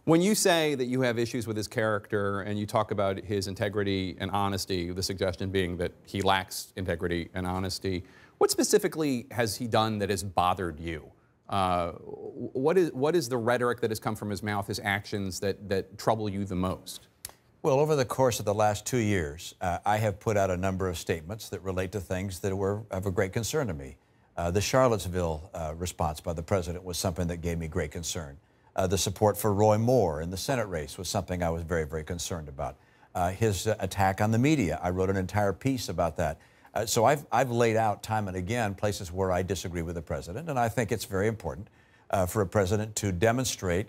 When you say that you have issues with his character and you talk about his integrity and honesty, the suggestion being that he lacks integrity and honesty, what specifically has he done that has bothered you? What is the rhetoric that has come from his mouth, his actions that trouble you the most? Well, over the course of the last 2 years, I have put out a number of statements that relate to things that were of a great concern to me. The Charlottesville response by the president was something that gave me great concern. The support for Roy Moore in the Senate race was something I was very, very concerned about. His attack on the media, I wrote an entire piece about that. So I've laid out time and again places where I disagree with the president, and I think it's very important for a president to demonstrate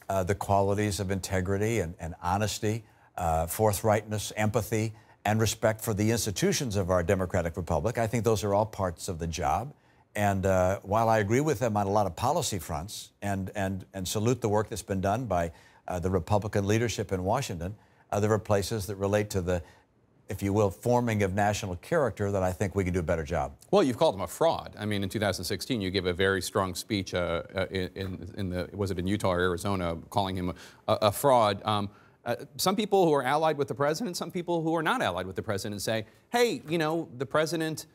the qualities of integrity and honesty, forthrightness, empathy, and respect for the institutions of our democratic republic. I think those are all parts of the job. And while I agree with them on a lot of policy fronts and salute the work that's been done by the Republican leadership in Washington, there are places that relate to the, if you will, forming of national character that I think we can do a better job. Well, you've called him a fraud. I mean, in 2016, you gave a very strong speech was it in Utah or Arizona, calling him a fraud. Some people who are allied with the president, some people who are not allied with the president say, hey, you know, the president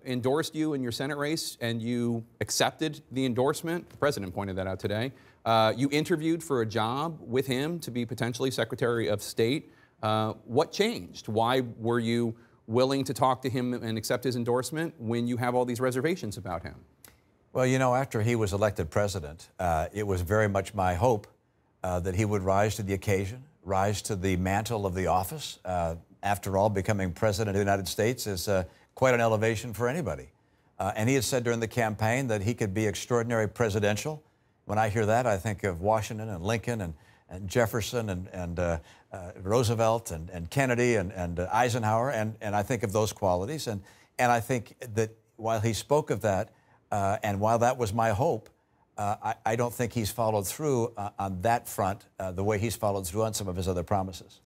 endorsed you in your Senate race and you accepted the endorsement. The president pointed that out today. You interviewed for a job with him to be potentially Secretary of State. What changed? Why were you willing to talk to him and accept his endorsement when you have all these reservations about him? Well, you know, after he was elected president, it was very much my hope that he would rise to the occasion, rise to the mantle of the office. After all, becoming president of the United States is quite an elevation for anybody. And he had said during the campaign that he could be extraordinary presidential. When I hear that, I think of Washington and Lincoln and Jefferson and Roosevelt and Kennedy and Eisenhower, and I think of those qualities. And I think that while he spoke of that, and while that was my hope, I don't think he's followed through on that front the way he's followed through on some of his other promises.